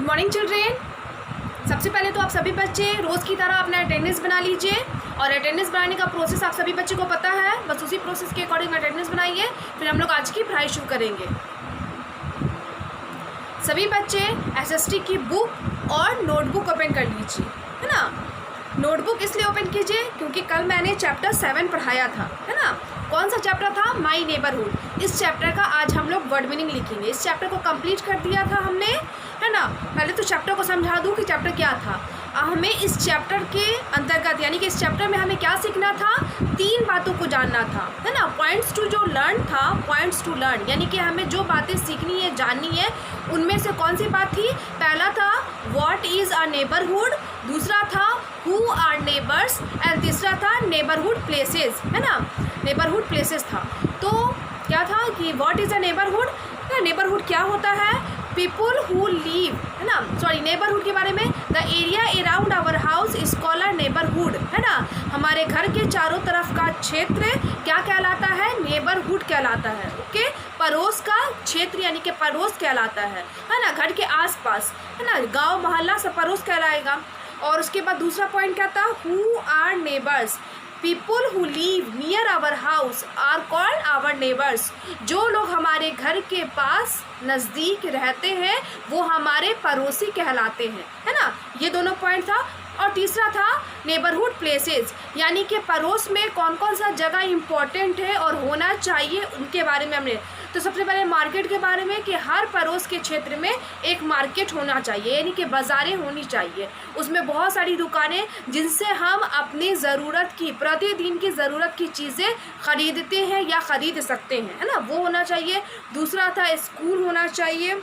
Good morning children. सबसे पहले तो आप सभी बच्चे रोज़ की तरह अपना अटेंडेंस बना लीजिए और अटेंडेंस बनाने का प्रोसेस आप सभी बच्चे को पता है, बस उसी प्रोसेस के अकॉर्डिंग अटेंडेंस बनाइए। फिर हम लोग आज की पढ़ाई शुरू करेंगे। सभी बच्चे एसएसटी की बुक और नोटबुक ओपन कर लीजिए, है ना। नोटबुक इसलिए ओपन कीजिए क्योंकि कल मैंने चैप्टर 7 पढ़ाया था, है ना। कौन सा चैप्टर था? माई नेबरहुड। इस चैप्टर का आज हम लोग वर्ड मीनिंग लिखेंगे। इस चैप्टर को कंप्लीट कर दिया था हमने, है ना। पहले तो चैप्टर को समझा दूँ कि चैप्टर क्या था। हमें इस चैप्टर के अंतर्गत यानी कि इस चैप्टर में हमें क्या सीखना था? 3 बातों को जानना था, है ना। पॉइंट्स टू जो लर्न था, पॉइंट्स टू लर्न यानी कि हमें जो बातें सीखनी है, जाननी है, उनमें से कौन सी बात थी? पहला था व्हाट इज़ अ नेबरहुड, दूसरा था हु आर नेबर्स एंड तीसरा था नेबरहुड प्लेसेस, है ना। नेबरहुड प्लेसेस था। तो क्या था कि what is a neighbourhood, neighbourhood क्या होता है? पीपुल हु लीव, है ना। सॉरी, नेबरहुड के बारे में the area around our house is called a neighbourhood, है ना। हमारे घर के चारों तरफ का क्षेत्र क्या कहलाता है? नेबरहुड कहलाता है। ओके, पड़ोस का क्षेत्र यानी कि पड़ोस कहलाता है ना। घर के आसपास, है ना, गांव मोहल्ला सब पड़ोस कहलाएगा। और उसके बाद दूसरा पॉइंट क्या था? Who are neighbours, people who live near our house are called our neighbours. जो लोग हमारे घर के पास नज़दीक रहते हैं वो हमारे पड़ोसी कहलाते हैं, है ना। ये दोनों पॉइंट था। और तीसरा था नेबरहुड प्लेसेस यानी कि पड़ोस में कौन कौन सा जगह इम्पोर्टेंट है और होना चाहिए, उनके बारे में हमने। तो सबसे पहले मार्केट के बारे में कि हर पड़ोस के क्षेत्र में एक मार्केट होना चाहिए यानी कि बाज़ारें होनी चाहिए। उसमें बहुत सारी दुकानें जिनसे हम अपनी ज़रूरत की, प्रतिदिन की ज़रूरत की चीज़ें ख़रीदते हैं या ख़रीद सकते हैं, है ना, वो होना चाहिए। दूसरा था स्कूल होना चाहिए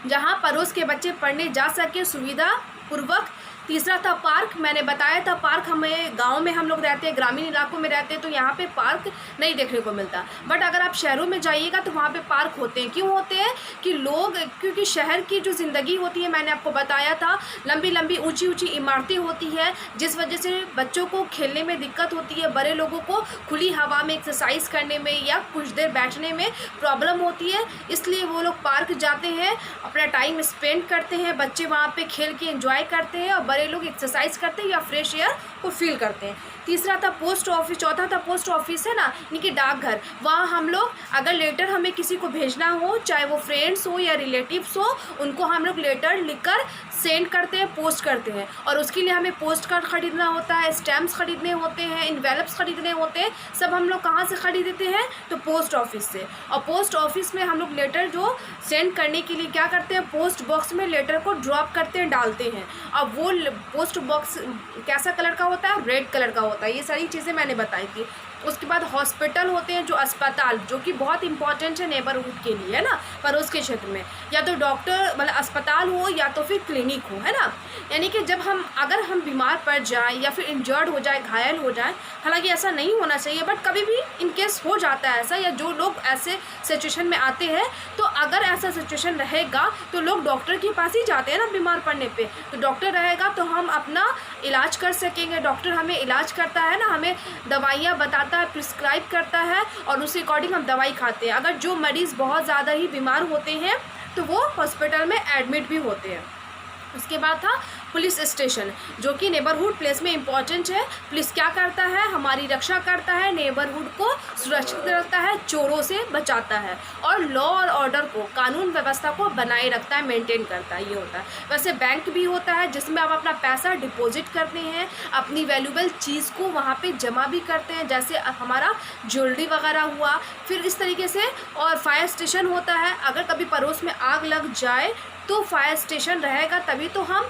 जहाँ पड़ोस के बच्चे पढ़ने जा सके सुविधा पूर्वक। तीसरा था पार्क। मैंने बताया था पार्क हमें गांव में हम लोग रहते हैं, ग्रामीण इलाकों में रहते हैं, तो यहाँ पे पार्क नहीं देखने को मिलता। बट अगर आप शहरों में जाइएगा तो वहाँ पे पार्क होते हैं। क्यों होते हैं? कि लोग, क्योंकि शहर की जो ज़िंदगी होती है, मैंने आपको बताया था, लंबी लंबी ऊंची ऊंची इमारतें होती है, जिस वजह से बच्चों को खेलने में दिक्कत होती है, बड़े लोगों को खुली हवा में एक्सरसाइज करने में या कुछ देर बैठने में प्रॉब्लम होती है। इसलिए वो लोग पार्क जाते हैं, अपना टाइम स्पेंड करते हैं, बच्चे वहाँ पर खेल के इंजॉय करते हैं और बड़े लोग एक्सरसाइज करते हैं या फ्रेश एयर को फील करते हैं। तीसरा था पोस्ट ऑफिस। चौथा था पोस्ट ऑफिस, है ना, यानी कि डाकघर। वहाँ हम लोग अगर लेटर हमें किसी को भेजना हो, चाहे वो फ्रेंड्स हो या रिलेटिव्स हो, उनको हम लोग लेटर लिखकर सेंड करते हैं, पोस्ट करते हैं। और उसके लिए हमें पोस्ट कार्ड ख़रीदना होता है, स्टैम्प्स ख़रीदने होते हैं, इन्वेलप्स ख़रीदने होते हैं। सब हम लोग कहाँ से ख़रीदते हैं? तो पोस्ट ऑफिस से। और पोस्ट ऑफिस में हम लोग लेटर जो सेंड करने के लिए क्या करते हैं? पोस्ट बॉक्स में लेटर को ड्रॉप करते हैं, डालते हैं। अब वो पोस्ट बॉक्स कैसा कलर का होता है? रेड कलर का होता है। ये सारी चीज़ें मैंने बताई थी। उसके बाद हॉस्पिटल होते हैं, जो अस्पताल, जो कि बहुत इंपॉर्टेंट है नेबरहुड के लिए, है ना, पड़ोस के क्षेत्र में। या तो डॉक्टर मतलब अस्पताल हो या तो फिर क्लिनिक हो, है ना। यानी कि जब अगर हम बीमार पड़ जाए या फिर इंजर्ड हो जाए, घायल हो जाए, हालांकि ऐसा नहीं होना चाहिए, बट कभी भी इन केस हो जाता है ऐसा, या जो लोग ऐसे सिचुएशन में आते हैं, तो अगर ऐसा सिचुएशन रहेगा तो लोग डॉक्टर के पास ही जाते हैं ना बीमार पड़ने पे। तो डॉक्टर रहेगा तो हम अपना इलाज कर सकेंगे। डॉक्टर हमें इलाज करता है ना, हमें दवाइयाँ बताता है, प्रिस्क्राइब करता है और उसी अकॉर्डिंग हम दवाई खाते हैं। अगर जो मरीज़ बहुत ज़्यादा ही बीमार होते हैं तो वो हॉस्पिटल में एडमिट भी होते हैं। उसके बाद था पुलिस स्टेशन, जो कि नेबरहुड प्लेस में इम्पॉर्टेंट है। पुलिस क्या करता है? हमारी रक्षा करता है, नेबरहुड को सुरक्षित रखता है, चोरों से बचाता है और लॉ और ऑर्डर को, कानून व्यवस्था को बनाए रखता है, मेंटेन करता है। ये होता है। वैसे बैंक भी होता है जिसमें आप अपना पैसा डिपॉजिट करते हैं, अपनी वैल्यूबल चीज़ को वहाँ पे जमा भी करते हैं, जैसे हमारा ज्वेलरी वगैरह हुआ। फिर इस तरीके से। और फायर स्टेशन होता है, अगर कभी पड़ोस में आग लग जाए तो फायर स्टेशन रहेगा, तभी तो हम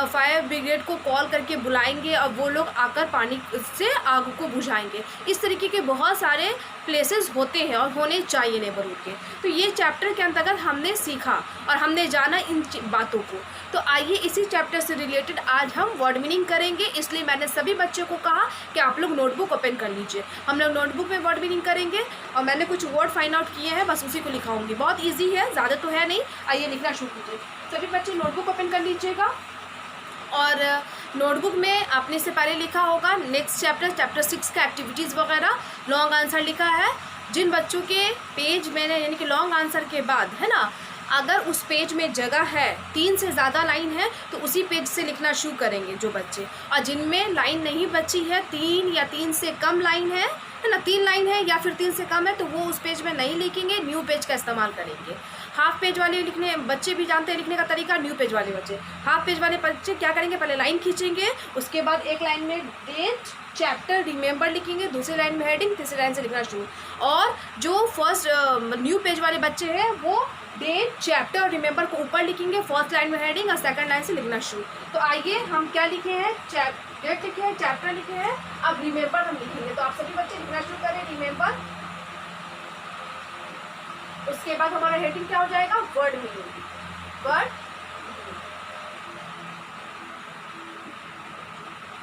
फायर ब्रिगेड को कॉल करके बुलाएंगे और वो लोग आकर पानी से आग को बुझाएंगे। इस तरीके के बहुत सारे प्लेसेस होते हैं और होने चाहिए नेबरहुड के। तो ये चैप्टर के अंतर्गत हमने सीखा और हमने जाना इन बातों को। तो आइए इसी चैप्टर से रिलेटेड आज हम वर्ड मीनिंग करेंगे, इसलिए मैंने सभी बच्चों को कहा कि आप लोग नोटबुक ओपन कर लीजिए। हम लोग नोटबुक में वर्ड मीनिंग करेंगे और मैंने कुछ वर्ड फाइंड आउट किए हैं, बस उसी को लिखाऊंगी। बहुत ईजी है, ज़्यादा तो है नहीं। आइए लिखना शुरू कीजिए। सभी बच्चे नोटबुक ओपन कर लीजिएगा और नोटबुक में आपने से पहले लिखा होगा नेक्स्ट चैप्टर 6 का एक्टिविटीज़ वगैरह, लॉन्ग आंसर लिखा है। जिन बच्चों के पेज मैंने यानी कि लॉन्ग आंसर के बाद, है ना, अगर उस पेज में जगह है, 3 से ज़्यादा लाइन है, तो उसी पेज से लिखना शुरू करेंगे जो बच्चे। और जिनमें लाइन नहीं बची है, 3 या 3 से कम लाइन है ना, 3 लाइन है या फिर 3 से कम है, तो वो उस पेज में नहीं लिखेंगे, न्यू पेज का इस्तेमाल करेंगे। हाफ पेज वाले लिखने बच्चे भी जानते हैं लिखने का तरीका, न्यू पेज वाले बच्चे। हाफ पेज वाले बच्चे क्या करेंगे, पहले लाइन खींचेंगे, उसके बाद एक लाइन में डेट, चैप्टर, रिमेंबर लिखेंगे, दूसरी लाइन में हेडिंग, तीसरी लाइन से लिखना शुरू। और जो फर्स्ट न्यू पेज वाले बच्चे हैं वो डेट, चैप्टर और रिमेंबर को ऊपर लिखेंगे, फर्स्ट लाइन में हेडिंग और सेकंड लाइन से लिखना शुरू। तो आइए हम क्या लिखे हैं, डेट लिखे हैं, चैप्टर लिखे हैं, अब रिमेंबर हम लिखेंगे। तो आप सभी बच्चे लिखना शुरू करें रिमेंबर। उसके बाद हमारा हेडिंग क्या हो जाएगा, वर्ड मीनिंग। वर्ड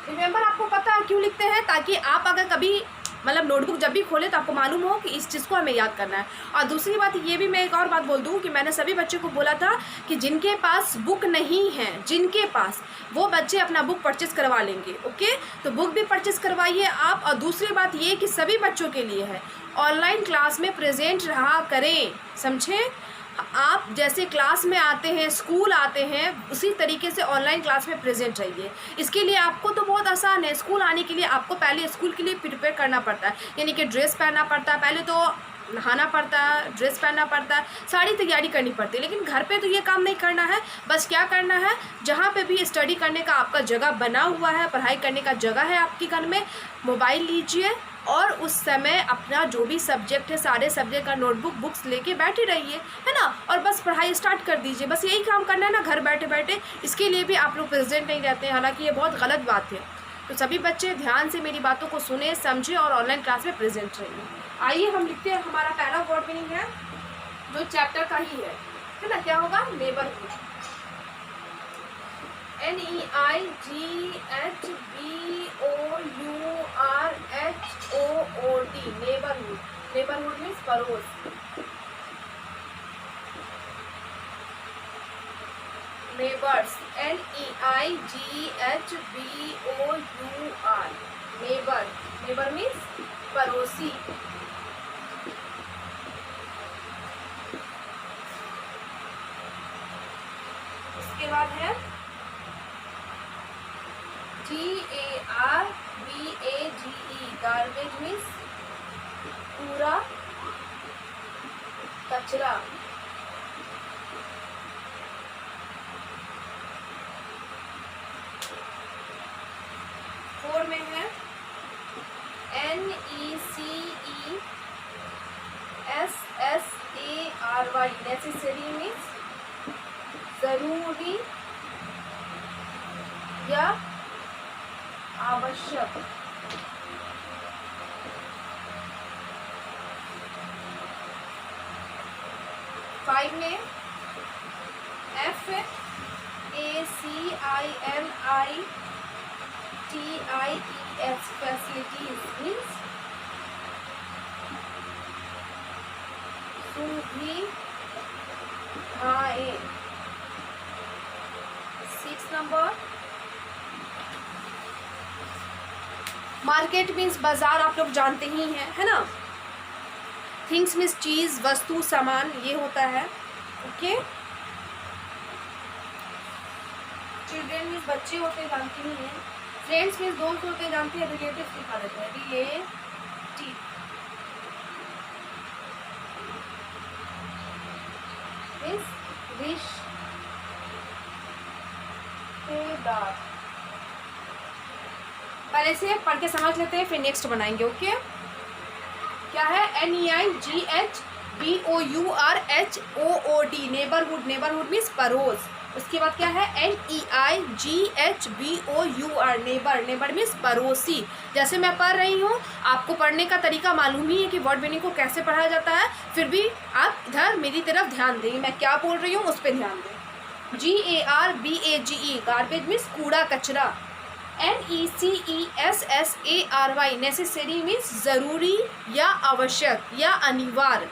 रिमेंबर आपको पता है क्यों लिखते हैं, ताकि आप अगर कभी मतलब नोटबुक जब भी खोले तो आपको मालूम हो कि इस चीज़ को हमें याद करना है। और दूसरी बात ये भी मैं एक और बात बोल दूँ कि मैंने सभी बच्चों को बोला था कि जिनके पास बुक नहीं है, जिनके पास, वो बच्चे अपना बुक परचेस करवा लेंगे। ओके, तो बुक भी परचेस करवाइए आप। और दूसरी बात ये कि सभी बच्चों के लिए है, ऑनलाइन क्लास में प्रेजेंट रहा करें, समझे। आप जैसे क्लास में आते हैं, स्कूल आते हैं, उसी तरीके से ऑनलाइन क्लास में प्रेजेंट रहिए। इसके लिए आपको तो बहुत आसान है। स्कूल आने के लिए आपको पहले स्कूल के लिए प्रिपेयर करना पड़ता है, यानी कि ड्रेस पहनना पड़ता है, पहले तो नहाना पड़ता है, ड्रेस पहनना पड़ता है, सारी तैयारी करनी पड़ती है। लेकिन घर पे तो ये काम नहीं करना है। बस क्या करना है, जहाँ पे भी स्टडी करने का आपका जगह बना हुआ है, पढ़ाई करने का जगह है आपके घर में, मोबाइल लीजिए और उस समय अपना जो भी सब्जेक्ट है, सारे सब्जेक्ट का नोटबुक, बुक्स लेके बैठे रहिए, है ना, और बस पढ़ाई स्टार्ट कर दीजिए। बस यही काम करना है ना घर बैठे बैठे। इसके लिए भी आप लोग प्रेजेंट नहीं रहते हैं, हालांकि ये बहुत गलत बात है। तो सभी बच्चे ध्यान से मेरी बातों को सुने, समझे और ऑनलाइन क्लास में प्रेजेंट रहिए। आइए हम लिखते हैं, हमारा पहला वर्ड मीनिंग है जो चैप्टर का ही है ना, क्या होगा, neighbourhood. NEIGHBOURHOOD, neighbourhood. Neighbourhood means पड़ोस। Neighbours, NEIGHBOUR, neighbour. Neighbour means पड़ोसी। उसके बाद है GARBAGE, गार्बेज मीन्स कूड़ा, कचरा। फोर में है NECESSARY, नेसेसरी मीन्स जरूरी या आवश्यक। फाइव में FACILITIES, फैसिलिटीज मीन्स सुविधाएं। 6 नंबर मार्केट मीन्स बाजार, आप लोग जानते ही हैं, है ना। थिंग्स मीन्स चीज़, वस्तु, सामान, ये होता है। ओके, चिल्ड्रेन मीन्स बच्चे होते हैं, जानती ही हैं। फ्रेंड्स मीन्स दोस्त होते हैं, जानते हैं। रिलेटिव्स दिखा देते हैं, रिलेटिव मीन्स रिश्तेदार। पहले से पढ़ के समझ लेते हैं, फिर नेक्स्ट बनाएंगे। ओके, क्या है, NEIGHBOURHOOD, नेबरहुड। नेबरहुड मीन्स पड़ोस। उसके बाद क्या है, NEIGHBOUR, नेबर। नेबर मीन्स पड़ोसी। जैसे मैं पढ़ रही हूँ, आपको पढ़ने का तरीका मालूम ही है कि वर्ड मीनिंग को कैसे पढ़ाया जाता है, फिर भी आप इधर मेरी तरफ ध्यान दें, मैं क्या बोल रही हूँ उस पर ध्यान दें। GARBAGE, गार्बेज मीन्स कूड़ा, कचरा। NECESSARY, नेसेसरी मीन्स जरूरी या आवश्यक या अनिवार्य।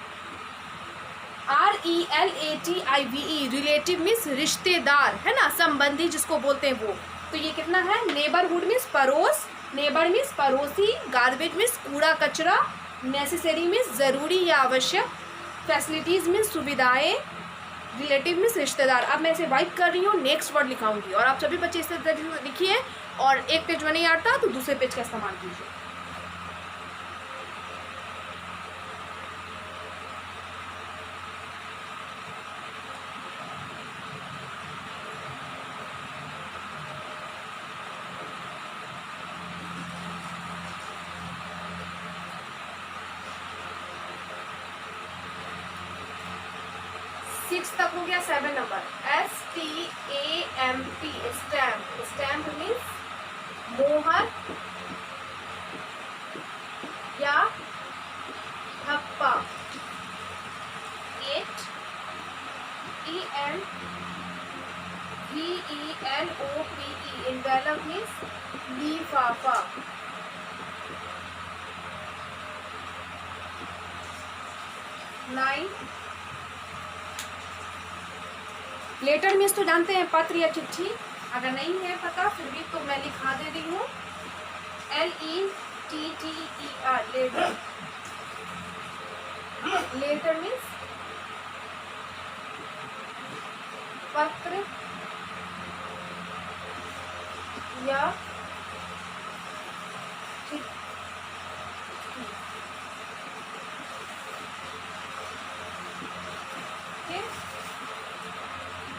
RELATIVE, रिलेटिव मीन्स रिश्तेदार, है ना, संबंधी जिसको बोलते हैं वो। तो ये कितना है, नेबरहुड मीन्स पड़ोस, नेबर मीन्स पड़ोसी, गार्बेज मीन्स कूड़ा कचरा, नेसेसरी मीन्स जरूरी या आवश्यक, फैसिलिटीज मीन्स सुविधाएं, रिलेटिव मीन्स रिश्तेदार। अब मैं इसे वाइप कर रही हूँ, नेक्स्ट वर्ड लिखाऊंगी और आप सभी बच्चे इस तरीके से लिखिए और एक पेज में नहीं आता तो दूसरे पेज का इस्तेमाल कीजिए। सिक्स तक हो गया, 7 number STAMP stamp. Stamp means मोहर या ठप्पा। 8 ENVELOPE envelope मीन्स लिफाफा। 9 लेटर मीन्स तो जानते हैं पत्र या चिट्ठी, अगर नहीं है पता फिर भी तो मैं लिखा दे रही हूँ LETTER लेटर। लेटर मीन्स पत्र या चिट्ठी।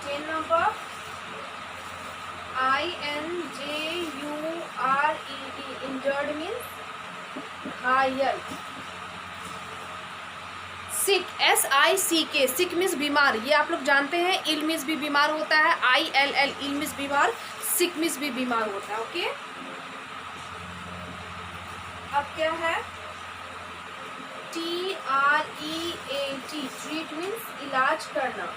10 number INJURED injured means घायल। सिक SICK सिक मीन्स बीमार, ये आप लोग जानते हैं। इल मीन्स भी बीमार होता है, ILL इल मीन्स बीमार, सिक मीन्स भी बीमार होता है। ओके, अब क्या है TREAT ट्रीट मीन्स इलाज करना।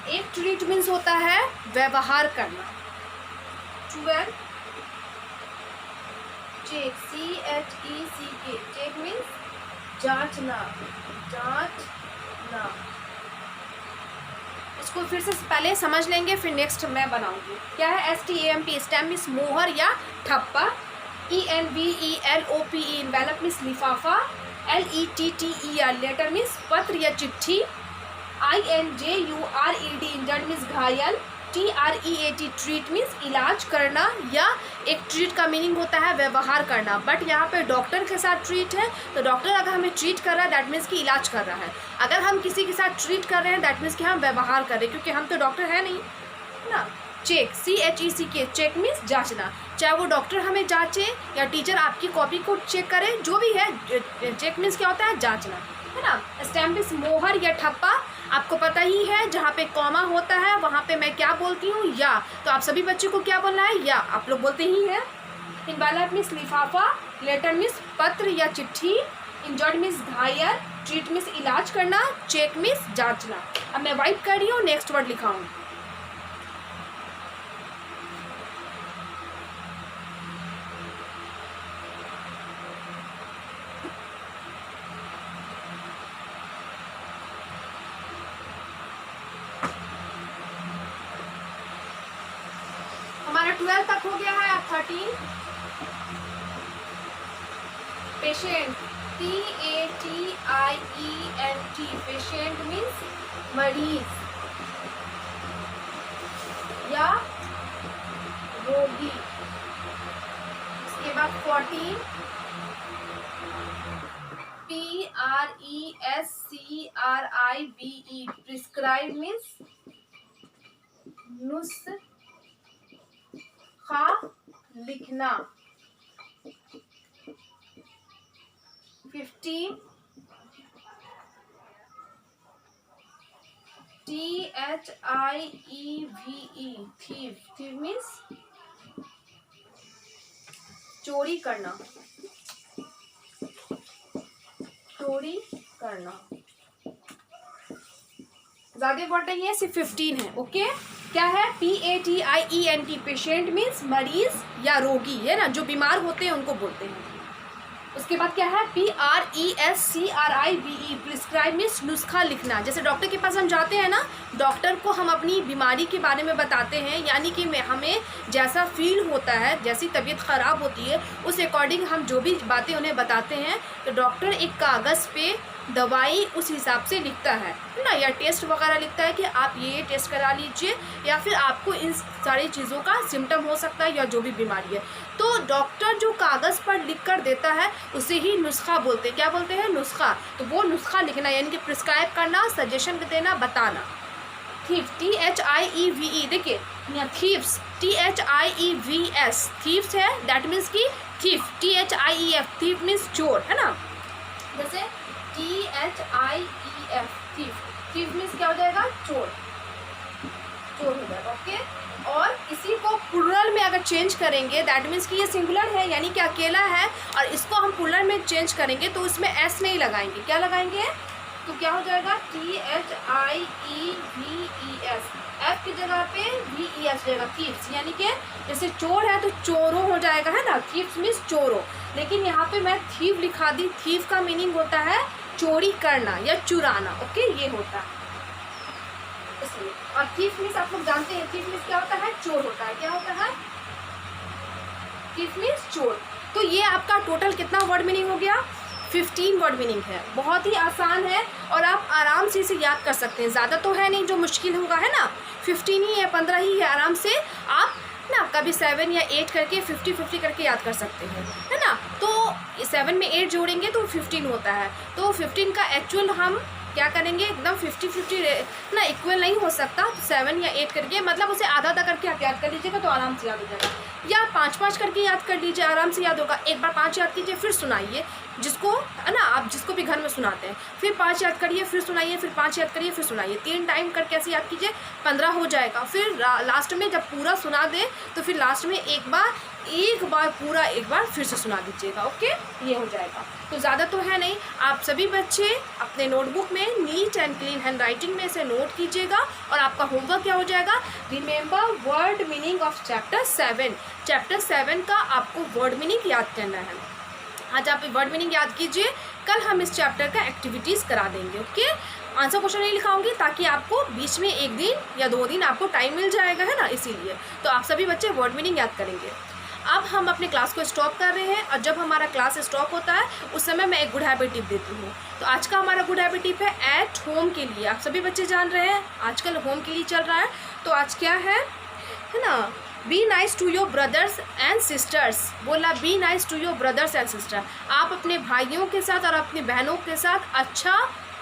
एक ट्रीट मीन्स होता है व्यवहार करना। 12 चेक CHECK चेक मीन्स जांचना। जांचना इसको फिर से पहले समझ लेंगे फिर नेक्स्ट मैं बनाऊंगी। क्या है STAMP स्टैम्प मीन्स मोहर या ठप्पा। ENVELOPE एनवेलप मीन्स लिफाफा। LETTER लेटर मीन्स पत्र या चिट्ठी। INJURED इंजर्ड मीन्स घायल। TREAT ट्रीट मीन्स इलाज करना, या एक ट्रीट का मीनिंग होता है व्यवहार करना। बट यहाँ पे डॉक्टर के साथ ट्रीट है तो डॉक्टर अगर हमें ट्रीट कर रहा है दैट मीन्स कि इलाज कर रहा है। अगर हम किसी के साथ ट्रीट कर रहे हैं दैट मीन्स कि हम व्यवहार कर रहे हैं, क्योंकि हम तो डॉक्टर है नहीं, है ना। चेक CHECK चेक मीन्स जांचना, चाहे वो डॉक्टर हमें जांचे या टीचर आपकी कॉपी को चेक करे, जो भी है चेक मीन्स क्या होता है जांचना, है ना। स्टैम्प मीन्स मोहर या ठप्पा। आपको पता ही है जहाँ पे कॉमा होता है वहाँ पे मैं क्या बोलती हूँ या, तो आप सभी बच्चों को क्या बोलना है या, आप लोग बोलते ही हैं। इनवेलप मीन्स लिफाफा। लेटर मीन्स पत्र या चिट्ठी। इंजर्ड मीन्स घायल। ट्रीट मीन्स इलाज करना। चेक मीन्स जांचना। अब मैं वाइप कर रही हूँ, नेक्स्ट वर्ड लिखाऊँ। हमारा 12 तक हो गया है, अब 13 पेशेंट PATIENT पेशेंट मीन्स मरीज या रोगी। इसके बाद 14 PRESCRIBE प्रिस्क्राइब मीन्स नुस्खा लिखना। 15 THIEVE थीव मीन्स चोरी करना। चोरी करना ज्यादा इम्पोर्टेंट है, सिर्फ 15 है। ओके, क्या है PATIENT पेशेंट मीन्स मरीज या रोगी, है ना, जो बीमार होते हैं उनको बोलते हैं। उसके बाद क्या है, PRESCRIBE, प्रिस्क्राइब मीन्स नुस्खा लिखना। जैसे डॉक्टर के पास हम जाते हैं ना, डॉक्टर को हम अपनी बीमारी के बारे में बताते हैं, यानी कि हमें जैसा फील होता है, जैसी तबीयत ख़राब होती है, उस अकॉर्डिंग हम जो भी बातें उन्हें बताते हैं, तो डॉक्टर एक कागज़ पे दवाई उस हिसाब से लिखता है ना, या टेस्ट वगैरह लिखता है कि आप ये टेस्ट करा लीजिए, या फिर आपको इन सारी चीज़ों का सिम्टम हो सकता है या जो भी बीमारी है। तो डॉक्टर जो कागज़ पर लिख कर देता है उसे ही नुस्खा बोलते हैं। क्या बोलते हैं? नुस्खा। तो वो नुस्खा लिखना यानी कि प्रिस्क्राइब करना, सजेशन देना, बताना। थीव, THIEVE, देखिए यहाँ थीव्स, THIEVS, थीव्स है, दैट मीन्स कि थीफ, THIEF, थीफ मीन्स चोर, है ना। जैसे THIEF, थीफ, थीफ मीन्स क्या हो जाएगा? चोर, चोर हो जाएगा। ओके, और इसी को प्लुरल में अगर चेंज करेंगे, दैट मीन्स कि ये सिंगुलर है यानी कि अकेला है, और इसको हम प्लुरल में चेंज करेंगे तो उसमें S नहीं लगाएंगे। क्या लगाएंगे? तो क्या हो जाएगा? THIEVES, F की जगह पे VES जाएगा, थीव्स, यानी कि जैसे चोर है तो चोरों हो जाएगा, है ना। थीव्स मीन्स चोरों, लेकिन यहाँ पे मैं थीव लिखा दी। थीव का मीनिंग होता है चोरी करना या चुराना। ओके, ये होता है इसलिए। और थीफ मीन्स आप लोग जानते हैं, थीफ मीन्स क्या होता है? चोर होता है। क्या होता है? थीफ मीन्स चोर। तो ये आपका टोटल कितना वर्ड मीनिंग हो गया? 15 वर्ड मीनिंग है। बहुत ही आसान है और आप आराम से इसे याद कर सकते हैं। ज़्यादा तो है नहीं जो मुश्किल होगा, है ना। 15 ही है, 15 ही है, आराम से आप ना कभी 7 या 8 करके 50-50 करके याद कर सकते हैं, है ना। तो 7 में 8 जोड़ेंगे तो 15 होता है। तो 15 का एक्चुअल हम क्या करेंगे? एकदम 50-50 ना, इक्वल नहीं हो सकता। 7 या 8 करके, मतलब उसे आधा आधा करके आप याद कर लीजिएगा तो आराम से याद हो जाएगा, या 5-5 करके याद कर लीजिए, आराम से याद होगा। एक बार 5 याद कीजिए, फिर सुनाइए जिसको, है ना, आप जिसको भी घर में सुनाते हैं। फिर 5 याद करिए, फिर सुनाइए, फिर 5 याद करिए, फिर सुनाइए। 3 टाइम करके ऐसे याद कीजिए, 15 हो जाएगा। फिर लास्ट में जब पूरा सुना दे तो फिर लास्ट में एक बार पूरा एक बार फिर से सुना दीजिएगा। ओके, ये हो जाएगा। तो ज़्यादा तो है नहीं। आप सभी बच्चे अपने नोटबुक में neat and clean hand writing में इसे नोट कीजिएगा, और आपका होमवर्क क्या हो जाएगा? Remember word meaning of chapter 7। Chapter 7 का आपको वर्ड मीनिंग याद करना है। आज आप वर्ड मीनिंग याद कीजिए, कल हम इस चैप्टर का एक्टिविटीज़ करा देंगे। ओके, आंसर क्वेश्चन नहीं लिखाऊंगी ताकि आपको बीच में 1 दिन या 2 दिन आपको टाइम मिल जाएगा, है ना, इसीलिए। तो आप सभी बच्चे वर्ड मीनिंग याद करेंगे। अब हम अपने क्लास को स्टॉप कर रहे हैं, और जब हमारा क्लास स्टॉप होता है उस समय मैं एक गुड हैबिट टिप देती हूँ। तो आज का हमारा गुड हैबिट टिप है एट होम के लिए। आप सभी बच्चे जान रहे हैं आजकल होम के लिए चल रहा है, तो आज क्या है ना, be nice to your brothers and sisters. बोला be nice to your brothers and sister. आप अपने भाइयों के साथ और अपनी बहनों के साथ अच्छा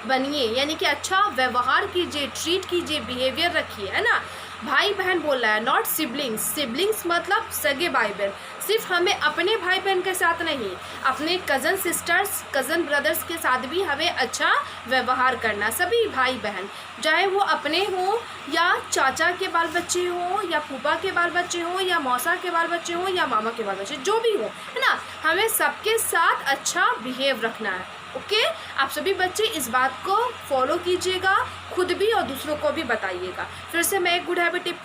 बनिए, यानी कि अच्छा व्यवहार कीजिए, ट्रीट कीजिए, बिहेवियर रखिए, है ना। भाई बहन बोल रहा है, नॉट सिबलिंग्स। सिबलिंग्स मतलब सगे भाई बहन। सिर्फ हमें अपने भाई बहन के साथ नहीं, अपने कज़न सिस्टर्स, कज़न ब्रदर्स के साथ भी हमें अच्छा व्यवहार करना। सभी भाई बहन, चाहे वो अपने हों या चाचा के बाल बच्चे हों, या फूफा के बाल बच्चे हों, या मौसा के बाल बच्चे हों, या मामा के बाल बच्चे, जो भी हो, है ना, हमें सबके साथ अच्छा बिहेव रखना है। ओके, आप सभी बच्चे इस बात को फॉलो कीजिएगा, खुद भी और दूसरों को भी बताइएगा। फिर से मैं एक गुड हैबिट टिप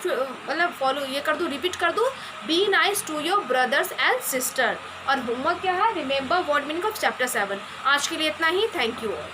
मतलब फॉलो ये कर दूँ, रिपीट कर दूँ, be nice to your brothers and sister. और होमवर्क क्या है? Remember word meaning of chapter 7। आज के लिए इतना ही। Thank you all.